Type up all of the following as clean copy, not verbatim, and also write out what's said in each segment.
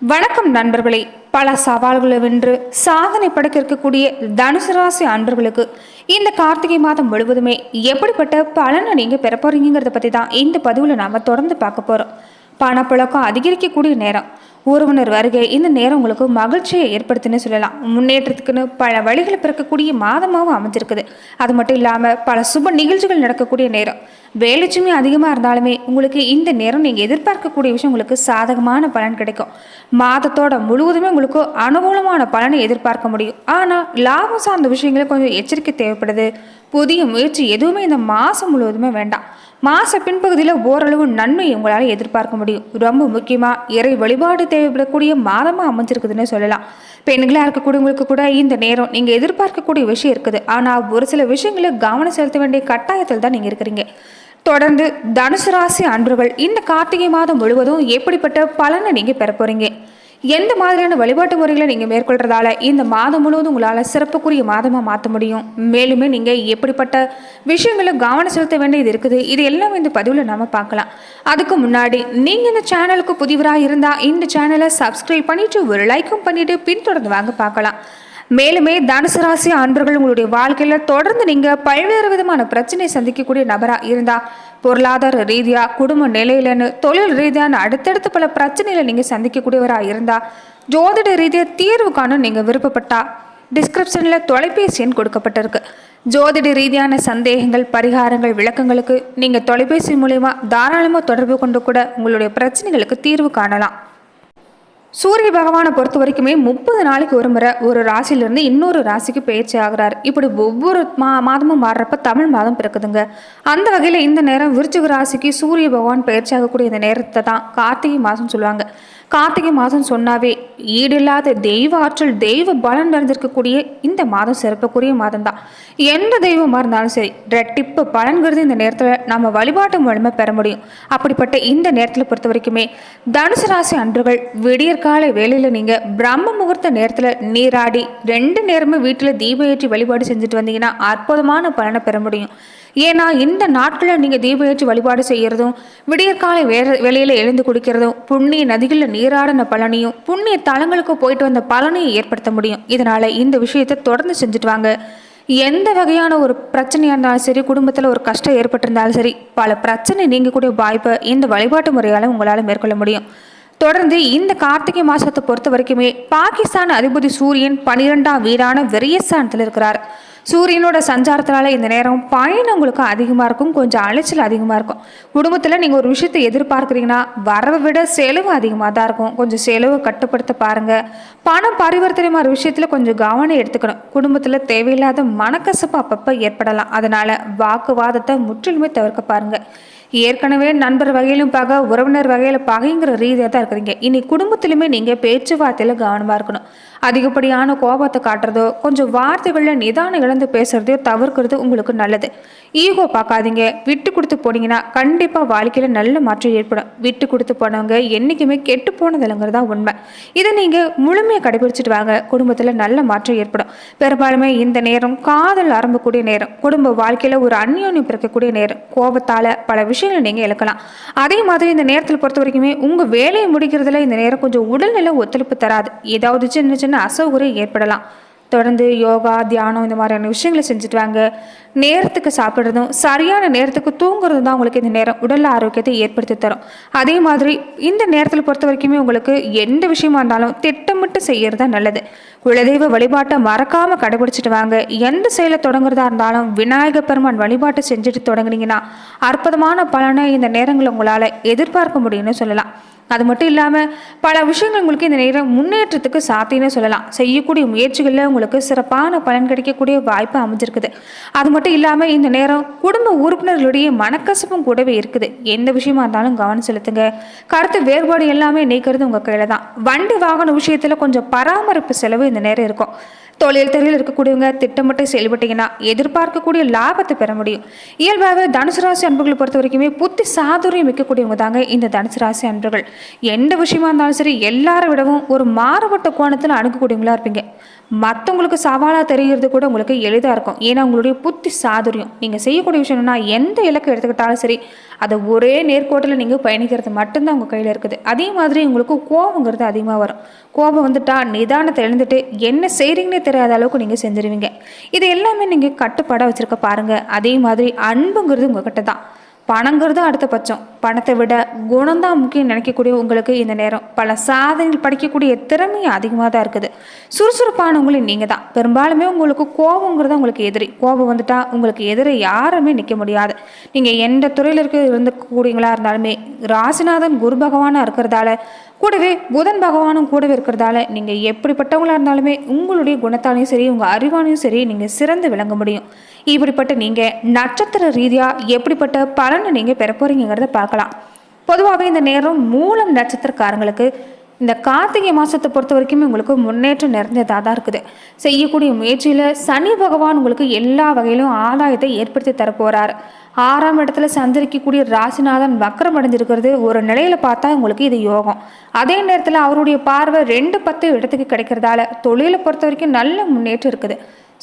வணக்கம் நண்பர்களே. பல சவால்களை வென்று சாதனை படைக்க இருக்கக்கூடிய தனுசு ராசி அன்பர்களுக்கு இந்த கார்த்திகை மாதம் முழுவதுமே எப்படிப்பட்ட பலனை நீங்க பெற போறீங்கிறத பத்தி தான் இந்த பதிவுல நாம தொடர்ந்து பார்க்க போறோம். பணப்புழக்கம் அதிகரிக்கக்கூடிய நேரம், உறவினர் வருகை இந்த நேரம் உங்களுக்கு மகிழ்ச்சியை ஏற்படுத்துன்னு சொல்லலாம். முன்னேற்றத்துக்குன்னு பல வழிகளை பிறக்கக்கூடிய மாதமாகவும் அமைஞ்சிருக்குது. அது மட்டும் இல்லாமல் பல சுப நிகழ்ச்சிகள் நடக்கக்கூடிய நேரம். வேலைச்சுமை அதிகமாக இருந்தாலுமே உங்களுக்கு இந்த நேரம் நீங்கள் எதிர்பார்க்கக்கூடிய விஷயம் உங்களுக்கு சாதகமான பலன் கிடைக்கும். மாதத்தோட முழுவதுமே உங்களுக்கு அனுகூலமான பலனை எதிர்பார்க்க முடியும். ஆனால் லாபம் சார்ந்த விஷயங்களுக்கு கொஞ்சம் எச்சரிக்கை தேவைப்படுது. புதிய முயற்சி எதுவுமே இந்த மாதம் முழுவதுமே வேண்டாம். மாத பின்பகுதியில் ஓரளவு நன்மை உங்களால் எதிர்பார்க்க முடியும். ரொம்ப முக்கியமாக இறை வழிபாடு தேவைப்படக்கூடிய மாதமாக அமைஞ்சிருக்குதுன்னு சொல்லலாம். பெண்களாக இருக்கக்கூடியவங்களுக்கு கூட இந்த நேரம் நீங்கள் எதிர்பார்க்கக்கூடிய விஷயம் இருக்குது. ஆனால் ஒரு சில விஷயங்களை கவனம் செலுத்த வேண்டிய கட்டாயத்தில் தான் நீங்கள் இருக்கிறீங்க. தொடர்ந்து தனுசு ராசி அன்பர்கள் இந்த கார்த்திகை மாதம் முழுவதும் எப்படிப்பட்ட பலனை நீங்கள் பெற போறீங்க, எந்த மாதிரியான வழிபாட்டு முறைகளை நீங்கள் மேற்கொள்றதால இந்த மாதம் முழுவதும் உங்களால் சிறப்புக்குரிய மாதமாக மாற்ற முடியும், மேலுமே நீங்கள் எப்படிப்பட்ட விஷயங்களை கவனம் செலுத்த வேண்டியது இருக்குது, இது எல்லாம் இந்த பதிவில் நாம் பார்க்கலாம். அதுக்கு முன்னாடி நீங்கள் இந்த சேனலுக்கு புதிவராக இருந்தால் இந்த சேனலை சப்ஸ்கிரைப் பண்ணிட்டு ஒரு லைக்கும் பண்ணிட்டு பின்தொடர்ந்து வாங்க பார்க்கலாம். மேலுமே தனுசு ராசி அன்பர்கள் உங்களுடைய வாழ்க்கையில் தொடர்ந்து நீங்கள் பல்வேறு விதமான பிரச்சனை சந்திக்கக்கூடிய நபராக இருந்தால், பொருளாதார ரீதியாக, குடும்ப நிலையிலன்னு, தொழில் ரீதியான அடுத்தடுத்த பல பிரச்சனைகளை நீங்கள் சந்திக்கக்கூடியவராக இருந்தால், ஜோதிட ரீதியாக தீர்வு காண நீங்கள் விருப்பப்பட்டா டிஸ்கிரிப்ஷனில் தொலைபேசி எண் கொடுக்கப்பட்டிருக்கு. ஜோதிட ரீதியான சந்தேகங்கள், பரிகாரங்கள், விளக்கங்களுக்கு நீங்கள் தொலைபேசி மூலமா தாராளமாக தொடர்பு கொண்டு கூட உங்களுடைய பிரச்சனைகளுக்கு தீர்வு காணலாம். சூரிய பகவானை பொறுத்த வரைக்குமே 30 நாளைக்கு ஒரு முறை ஒரு ராசியிலிருந்து இன்னொரு ராசிக்கு பயிற்சி ஆகிறார். இப்படி ஒவ்வொரு மாதமும் மாறுறப்ப தமிழ் மாதம் பிறக்குதுங்க. அந்த வகையில் இந்த நேரம் விருச்சிக ராசிக்கு சூரிய பகவான் பயிற்சி ஆகக்கூடிய இந்த நேரத்தை தான் கார்த்திகை மாதம் சொல்லுவாங்க. கார்த்திகை மாதம் சொன்னாவே ஈடில்லாத தெய்வ ஆற்றல், தெய்வ பலன் நிறைந்திருக்கக்கூடிய இந்த மாதம் சிறப்புக்குரிய மாதம் தான். எந்த தெய்வமாக இருந்தாலும் சரி, ரெட்டிப்பு பலன்கிறது இந்த நேரத்தில் நம்ம வழிபாட்டு மூலமாக பெற முடியும். அப்படிப்பட்ட இந்த நேரத்தில் பொறுத்த வரைக்குமே தனுசு ராசி அன்பர்கள் விடியற்கால வேளையில் நீங்கள் பிரம்ம முகூர்த்த நேரத்தில் நீராடி 2 நேரமும் வீட்டில் தீபம் ஏற்றி வழிபாடு செஞ்சுட்டு வந்தீங்கன்னா அற்புதமான பலனை பெற முடியும். ஏன்னா இந்த நாட்களில் நீங்கள் தீபம் ஏற்றி வழிபாடு செய்கிறதும், விடியற்காலை வேலையில் எழுந்து குடிக்கிறதும், புண்ணிய நதிகளில் நீராடின பலனையும், புண்ணிய தலங்களுக்கு போயிட்டு வந்த பலனையும் ஏற்படுத்த முடியும். இதனால் இந்த விஷயத்தை தொடர்ந்து செஞ்சுட்டு வாங்க. எந்த வகையான ஒரு பிரச்சனையாக இருந்தாலும் சரி, குடும்பத்தில் ஒரு கஷ்டம் ஏற்பட்டிருந்தாலும் சரி, பல பிரச்சனை நீங்கக்கூடிய வாய்ப்பை இந்த வழிபாட்டு முறையால் உங்களால் மேற்கொள்ள முடியும். தொடர்ந்து இந்த கார்த்திகை மாதத்தை பொறுத்த வரைக்குமே பாகிஸ்தான் அதிபதி சூரியன் 12ஆம் வீடான விரயஸ்தானத்தில் இருக்கிறார். சூரியனோட சஞ்சாரத்தினால இந்த நேரம் பயணம் உங்களுக்கு அதிகமாக இருக்கும், கொஞ்சம் அலைச்சல் அதிகமாக இருக்கும். குடும்பத்தில் நீங்கள் ஒரு விஷயத்தை எதிர்பார்க்குறீங்கன்னா வரவை விட செலவு அதிகமாக தான் இருக்கும். கொஞ்சம் செலவு கட்டுப்படுத்த பாருங்கள். பணம் பரிவர்த்தனை மாதிரி விஷயத்தில் கொஞ்சம் கவனம் எடுத்துக்கணும். குடும்பத்தில் தேவையில்லாத மனக்கசப்பு அப்பப்போ ஏற்படலாம். அதனால் வாக்குவாதத்தை முற்றிலுமே தவிர்க்க பாருங்கள். ஏற்கனவே நண்பர் வகையிலும் பகை, உறவினர் வகையில் பகைங்கிற ரீதியாக தான் இருக்கிறீங்க. இனி குடும்பத்திலுமே நீங்கள் பேச்சுவார்த்தையில் கவனமாக இருக்கணும். அதிகப்படியான கோபத்தை காட்டுறதோ, கொஞ்சம் வார்த்தைகளில் நிதானம் இழந்து பேசுறதையோ தவிர்க்கிறது உங்களுக்கு நல்லது. ஈகோ பார்க்காதீங்க. விட்டு கொடுத்து போனீங்கன்னா கண்டிப்பாக வாழ்க்கையில் நல்ல மாற்றம் ஏற்படும். விட்டு கொடுத்து போனவங்க என்றைக்குமே கெட்டு போனதில்லைங்கிறதா உண்மை. இதை நீங்கள் முழுமையாக கடைபிடிச்சிட்டு வாங்க. குடும்பத்தில் நல்ல மாற்றம் ஏற்படும். பெரும்பாலுமே இந்த நேரம் காதல் ஆரம்பக்கூடிய நேரம், குடும்ப வாழ்க்கையில் ஒரு அந்யோன்யம் பிறக்கக்கூடிய நேரம். கோபத்தால் பல விஷயங்களை நீங்கள் இழக்கலாம். அதே மாதிரி இந்த நேரத்தில் பொறுத்த வரைக்குமே உங்கள் வேலையை முடிக்கிறதுல இந்த நேரம் கொஞ்சம் உடல்நிலை ஒத்துழைப்பு தராது. ஏதாவது சின்ன அசௌகரியம் ஏற்படலாம். தொடர்ந்து யோகா, தியானம் இந்த மாதிரியான விஷயங்களை செஞ்சுட்டு வாங்க. நேரத்துக்கு சாப்பிட்றதும் சரியான நேரத்துக்கு தூங்குறதும் தான் உங்களுக்கு இந்த நேரம் உடல் ஆரோக்கியத்தை ஏற்படுத்தி தரும். அதே மாதிரி இந்த நேரத்தில் பொறுத்த வரைக்குமே உங்களுக்கு எந்த விஷயமா இருந்தாலும் திட்டமிட்டு செய்யறது தான் நல்லது. குலதெய்வ வழிபாட்டை மறக்காமல் கடைபிடிச்சிட்டு வாங்க. எந்த செயலை தொடங்குறதா இருந்தாலும் விநாயகர் பெருமான் வழிபாட்டை செஞ்சுட்டு தொடங்குனீங்கன்னா அற்புதமான பலனை இந்த நேரங்களில் உங்களால் எதிர்பார்க்க முடியும்னு சொல்லலாம். அது மட்டும் இல்லாமல் பல விஷயங்கள் உங்களுக்கு இந்த நேரம் முன்னேற்றத்துக்கு சாத்தியன்னு சொல்லலாம். செய்யக்கூடிய முயற்சிகளில் உங்களுக்கு சிறப்பான பலன் கிடைக்கக்கூடிய வாய்ப்பு அமைஞ்சிருக்குது. அது மட்டும் இல்லாமல் இந்த நேரம் குடும்ப உறுப்பினர்களுடைய மனக்கசப்பும் கூடவே இருக்குது. எந்த விஷயமா இருந்தாலும் கவனம் செலுத்துங்க. கருத்து வேறுபாடு எல்லாமே நீக்கிறது உங்கள் கையில் தான். வண்டி வாகன விஷயத்தில் கொஞ்சம் பராமரிப்பு செலவு இந்த நேரம் இருக்கும். தொழில் துறையில் இருக்கக்கூடியவங்க திட்டமிட்டு செயல்பட்டீங்கன்னா எதிர்பார்க்கக்கூடிய லாபத்தை பெற முடியும். இயல்பாகவே தனுசு ராசி அன்பர்களை பொறுத்த வரைக்குமே புத்தி சாதுரியம் மிக்கக்கூடியவங்க தாங்க இந்த தனுசு ராசி அன்பர்கள். எந்த விஷயமா இருந்தாலும் சரி எல்லாரை விடவும் ஒரு மாறுபட்ட கோணத்தில் அணுகக்கூடியவங்களா இருப்பீங்க. மற்றவங்களுக்கு சவாலாக தெரிகிறது கூட உங்களுக்கு எளிதாக இருக்கும். ஏன்னா உங்களுடைய புத்தி சாதுரியம். நீங்கள் செய்யக்கூடிய விஷயம் என்னன்னா, எந்த இலக்கை எடுத்துக்கிட்டாலும் சரி அதை ஒரே நேர்கோட்டில் நீங்கள் பயணிக்கிறது மட்டும்தான் உங்கள் கையில் இருக்குது. அதே மாதிரி உங்களுக்கு கோபங்கிறது அதிகமாக வரும். கோபம் வந்துட்டா நிதானத்தை எழுந்துட்டு என்ன செய்கிறீங்கன்னே தெரியாத அளவுக்கு நீங்கள் செஞ்சுருவீங்க. இது எல்லாமே நீங்கள் கட்டுப்பாடாக வச்சுருக்க பாருங்கள். அதே மாதிரி அன்புங்கிறது உங்ககிட்ட தான். பணங்கிறது அடுத்த பட்சம். பணத்தை விட குணம்தான் முக்கியம் நினைக்கக்கூடிய உங்களுக்கு இந்த நேரம் பல சாதனைகள் படிக்கக்கூடிய திறமை அதிகமாக தான் இருக்குது. சுறுசுறுப்பானவங்களும் நீங்கள் தான். பெரும்பாலுமே உங்களுக்கு கோபங்கிறது உங்களுக்கு எதிரி. கோபம் வந்துட்டா உங்களுக்கு எதிரி யாருமே நிற்க முடியாது. நீங்கள் எந்த துறையில் இருந்தக்கூடியங்களா இருந்தாலுமே ராசிநாதன் குரு பகவானாக இருக்கிறதால கூடவே புதன் பகவானும் கூடவே இருக்கிறதால நீங்கள் எப்படிப்பட்டவங்களா இருந்தாலுமே உங்களுடைய குணத்தாலையும் சரி உங்கள் அறிவாலையும் சரி நீங்கள் சிறந்து விளங்க முடியும். இப்படிப்பட்ட நீங்கள் நட்சத்திர ரீதியாக எப்படிப்பட்ட பலனை நீங்கள் பெற போறீங்கிறத பார்க்கலாம். பொதுவாகவே இந்த நேரம் மூலம் நட்சத்திரக்காரங்களுக்கு இந்த கார்த்திகை மாதத்தை பொறுத்த வரைக்குமே உங்களுக்கு முன்னேற்றம் நிறைஞ்சதாக தான் இருக்குது. செய்யக்கூடிய முயற்சியில் சனி பகவான் உங்களுக்கு எல்லா வகையிலும் ஆதாயத்தை ஏற்படுத்தி தரப்போகிறார். 6ஆம் இடத்துல சஞ்சரிக்கக்கூடிய ராசிநாதன் வக்கரம் அடைஞ்சிருக்கிறது ஒரு நிலையில் பார்த்தா உங்களுக்கு இது யோகம். அதே நேரத்தில் அவருடைய பார்வை 2-10 இடத்துக்கு கிடைக்கிறதால தொழிலை பொறுத்த வரைக்கும் நல்ல முன்னேற்றம் இருக்குது.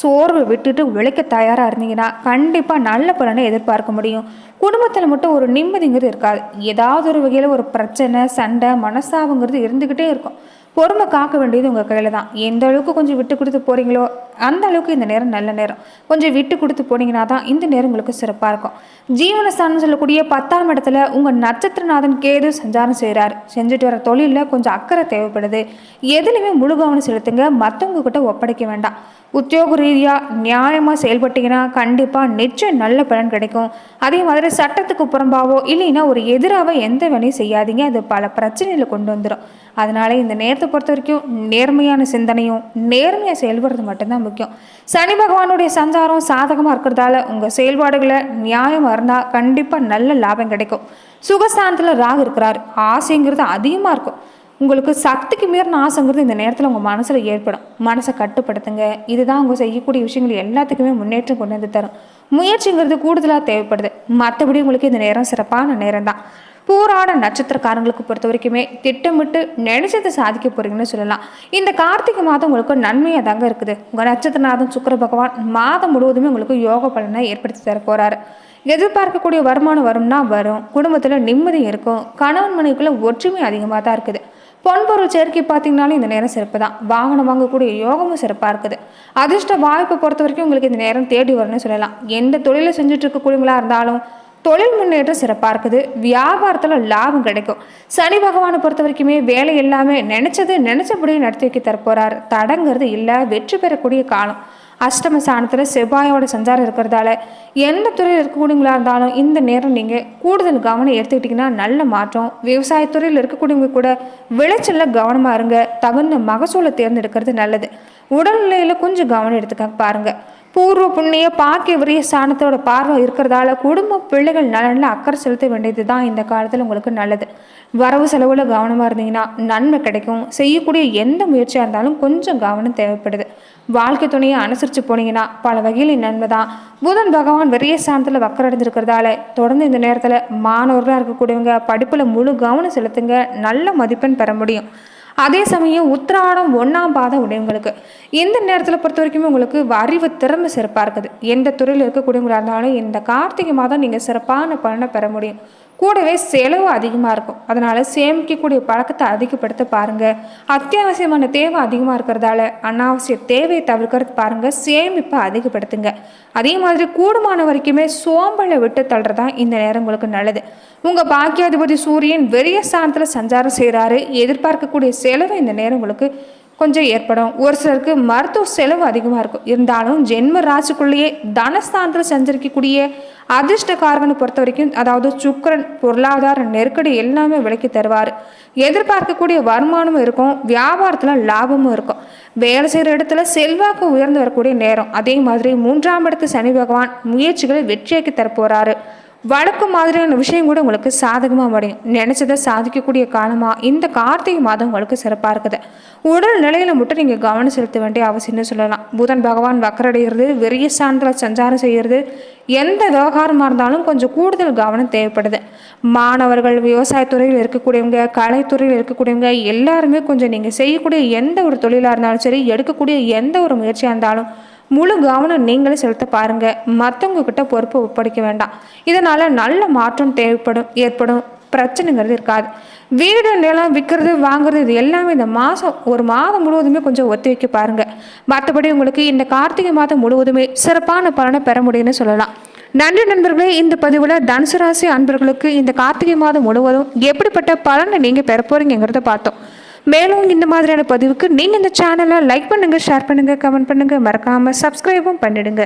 சோர்வை விட்டுட்டு உழைக்க தயாராக இருந்தீங்கன்னா கண்டிப்பாக நல்ல பலனை எதிர்பார்க்க முடியும். குடும்பத்தில் மட்டும் ஒரு நிம்மதிங்கிறது இருக்காது. ஏதாவது ஒரு வகையில் ஒரு பிரச்சனை, சண்டை, மனசாபங்கிறது இருந்துக்கிட்டே இருக்கும். பொறுமை காக்க வேண்டியது உங்கள் கையில் தான். எந்த அளவுக்கு கொஞ்சம் விட்டு கொடுத்து போகிறீங்களோ அந்த அளவுக்கு இந்த நேரம் நல்ல நேரம். கொஞ்சம் விட்டு கொடுத்து போனீங்கன்னா தான் இந்த நேரம் உங்களுக்கு சிறப்பாக இருக்கும். ஜீவனஸ்தானம் சொல்லக்கூடிய 10ஆம் இடத்துல உங்கள் நட்சத்திரநாதன் கேது சஞ்சாரம் செய்கிறார். செஞ்சுட்டு வர தொழிலில் கொஞ்சம் அக்கறை தேவைப்படுது. எதுலையுமே முழு கவனம் செலுத்துங்க. மற்றவங்க கிட்ட ஒப்படைக்க வேண்டாம். உத்தியோக ரீதியாக நியாயமாக செயல்பட்டீங்கன்னா கண்டிப்பாக நிச்சயம் நல்ல பலன் கிடைக்கும். அதே மாதிரி சட்டத்துக்கு புறம்பாவோ இல்லைன்னா ஒரு எதிராக எந்த வேலையும் செய்யாதீங்க. அது பல பிரச்சனைகளை கொண்டு வந்துடும். அதனால இந்த நேரத்தை பொறுத்த வரைக்கும் நேர்மையான சிந்தனையும் நேர்மையாக செயல்படுறது மட்டும்தான் முக்கியம். சனி பகவானுடைய சஞ்சாரம் சாதகமாக இருக்கிறதால உங்கள் செயல்பாடுகளை நியாயமாக இருந்தால் கண்டிப்பாக நல்ல லாபம் கிடைக்கும். சுகஸ்தானத்தில் ராகு இருக்கிறார். ஆசைங்கிறது அதிகமாக இருக்கும். உங்களுக்கு சக்திக்கு மீறின ஆசைங்கிறது இந்த நேரத்தில் உங்கள் மனசில் ஏற்படும். மனசை கட்டுப்படுத்துங்க. இதுதான் உங்கள் செய்யக்கூடிய விஷயங்கள் எல்லாத்துக்குமே முன்னேற்றம் கொண்டு வந்து தரும். முயற்சிங்கிறது கூடுதலாக தேவைப்படுது. மற்றபடி உங்களுக்கு இந்த நேரம் சிறப்பான நேரம் தான். பூராட நட்சத்திரக்காரங்களுக்கு பொறுத்த வரைக்குமே திட்டமிட்டு நினைச்சதை சாதிக்க போறீங்கன்னு சொல்லலாம். இந்த கார்த்திகை மாதம் உங்களுக்கு நன்மையாக தாங்க இருக்குது. உங்கள் நட்சத்திரநாதன் சுக்கிர பகவான் மாதம் முழுவதுமே உங்களுக்கு யோக பலனை ஏற்படுத்தி தர போறாரு. எதிர்பார்க்கக்கூடிய வருமானம் வரும்னா வரும். குடும்பத்தில் நிம்மதி இருக்கும். கணவன் மனைவிக்குள்ள ஒற்றுமை அதிகமாக தான் இருக்குது. பொன்பொருள் சேர்க்கை பார்த்தீங்கன்னாலும் இந்த நேரம் சிறப்பு தான். வாகனம் வாங்கக்கூடிய யோகமும் சிறப்பாக இருக்குது. அதிர்ஷ்ட வாய்ப்பை பொறுத்த வரைக்கும் உங்களுக்கு இந்த நேரம் தேடி வரும்னு சொல்லலாம். எந்த தொழிலை செஞ்சுட்டு இருக்கக்கூடியவங்களா இருந்தாலும் தொழில் முன்னேற்றம் சிறப்பாக இருக்குது. வியாபாரத்தில் லாபம் கிடைக்கும். சனி பகவானை பொறுத்த வரைக்குமே வேலை எல்லாமே நினைச்சபடி நடத்தி வைக்க தரப்போறாரு. தடங்கிறது இல்லை. வெற்றி பெறக்கூடிய காலம். அஷ்டம ஸ்தானத்தில் செவ்வாயோட சஞ்சாரம் இருக்கிறதால எந்த துறையில் இருக்கக்கூடியவங்களா இருந்தாலும் இந்த நேரம் நீங்கள் கூடுதல் கவனம் எடுத்துக்கிட்டிங்கன்னா நல்ல மாற்றம். விவசாயத்துறையில் இருக்கக்கூடியவங்க கூட விளைச்சலில் கவனமாக இருங்க. தகுந்த மகசூலை தேர்ந்தெடுக்கிறது நல்லது. உடல்நிலையில் கொஞ்சம் கவனம் எடுத்துக்க பாருங்கள். பூர்வ புண்ணிய பாக்கிய விரிய ஸ்தானத்தோட பார்வை இருக்கிறதால குடும்ப பிள்ளைகள் நலனில் அக்கறை செலுத்த வேண்டியது தான் இந்த காலத்தில் உங்களுக்கு நல்லது. வரவு செலவில் கவனமாக இருந்தீங்கன்னா நன்மை கிடைக்கும். செய்யக்கூடிய எந்த முயற்சியாக இருந்தாலும் கொஞ்சம் கவனம் தேவைப்படுது. வாழ்க்கை துணையை அனுசரித்து போனீங்கன்னா பல வகையில் நன்மை தான். புதன் பகவான் விரிய ஸ்தானத்தில் வக்கரடைஞ்சிருக்கிறதால தொடர்ந்து இந்த நேரத்தில் மாணவர்களாக இருக்கக்கூடியவங்க படிப்பில் முழு கவனம் செலுத்துங்க. நல்ல மதிப்பெண் பெற முடியும். அதே சமயம் உத்திராடம் 1ஆம் பாதம் உடையவங்களுக்கு இந்த நேரத்தில் பொறுத்த வரைக்குமே உங்களுக்கு அறிவு திறமை சிறப்பாக இருக்குது. எந்த துறையில் இருக்கக்கூடியவங்களா இருந்தாலும் இந்த கார்த்திகை மாதம் நீங்கள் சிறப்பான பலனை பெற முடியும். கூடவே செலவு அதிகமாக இருக்கும். அதனால் சேமிக்கக்கூடிய பழக்கத்தை அதிகப்படுத்த பாருங்கள். அத்தியாவசியமான தேவை அதிகமாக இருக்கிறதால அனாவசிய தேவையை தவிர்க்கிறது பாருங்கள். சேமிப்பை அதிகப்படுத்துங்க. அதே மாதிரி கூடுமான வரைக்குமே சோம்பலை விட்டு தள்ளுறதான் இந்த நேரம் உங்களுக்கு நல்லது. உங்கள் பாக்கியாதிபதி சூரியன் விரிய ஸ்தானத்தில் சஞ்சாரம் செய்கிறாரு. எதிர்பார்க்கக்கூடிய செலவு இந்த நேரம் உங்களுக்கு கொஞ்சம் ஏற்படும். ஒரு சிலருக்கு மருத்துவ செலவு அதிகமாக இருக்கும். இருந்தாலும் ஜென்ம ராசிக்குள்ளேயே தனஸ்தானத்தில் சஞ்சரிக்கக்கூடிய அதிர்ஷ்டக்காரகனை பொறுத்த வரைக்கும் அதாவது சுக்கிரன் பொருளாதார நெருக்கடி எல்லாமே விலக்கி தருவார். எதிர்பார்க்கக்கூடிய வருமானமும் இருக்கும். வியாபாரத்தில் லாபமும் இருக்கும். வேலை செய்கிற இடத்துல செல்வாக்கு உயர்ந்து வரக்கூடிய நேரம். அதே மாதிரி 3ஆம் இடத்து சனி பகவான் முயற்சிகளை வெற்றியாக்கி தரப்போறாரு. வழக்கு மாதிரியான விஷயம் கூட உங்களுக்கு சாதகமாக முடியும். நினைச்சதை சாதிக்கக்கூடிய காலமாக இந்த கார்த்திகை மாதம் உங்களுக்கு சிறப்பாக இருக்குது. உடல் நிலையில் மட்டும் நீங்கள் கவனம் செலுத்த வேண்டிய அவசியம்னு சொல்லலாம். புதன் பகவான் வக்கரடைகிறது, விரிய ஸ்தானத்தில் சஞ்சாரம் செய்கிறது. எந்த விவகாரமாக இருந்தாலும் கொஞ்சம் கூடுதல் கவனம் தேவைப்படுது. மாணவர்கள், விவசாயத்துறையில் இருக்கக்கூடியவங்க, கலைத்துறையில் இருக்கக்கூடியவங்க எல்லாருமே கொஞ்சம் நீங்கள் செய்யக்கூடிய எந்த ஒரு தொழிலாக இருந்தாலும் சரி, எடுக்கக்கூடிய எந்த ஒரு முயற்சியாக இருந்தாலும் முழு கவனம் நீங்களே செலுத்த பாருங்கள். மற்றவங்க கிட்ட பொறுப்பு ஒப்படைக்க வேண்டாம். இதனால் நல்ல மாற்றம் ஏற்படும். பிரச்சனைங்கிறது இருக்காது. வீடு நிலம் விற்கிறது வாங்குறது இது எல்லாமே இந்த மாதம் ஒரு மாதம் முழுவதுமே கொஞ்சம் ஒத்தி வைக்க பாருங்கள். மற்றபடி உங்களுக்கு இந்த கார்த்திகை மாதம் முழுவதுமே சிறப்பான பலனை பெற முடியும்னு சொல்லலாம். நன்றி நண்பர்களே. இந்த பதிவில் தனுசு ராசி அன்பர்களுக்கு இந்த கார்த்திகை மாதம் முழுவதும் எப்படிப்பட்ட பலனை நீங்கள் பெற போறீங்கிறத பார்த்தோம். மேலும் இந்த மாதிரியான பதிவுக்கு நீங்கள் இந்த சேனலை லைக் பண்ணுங்கள், ஷேர் பண்ணுங்கள், கமெண்ட் பண்ணுங்கள், மறக்காமல் சப்ஸ்கிரைபும் பண்ணிடுங்க.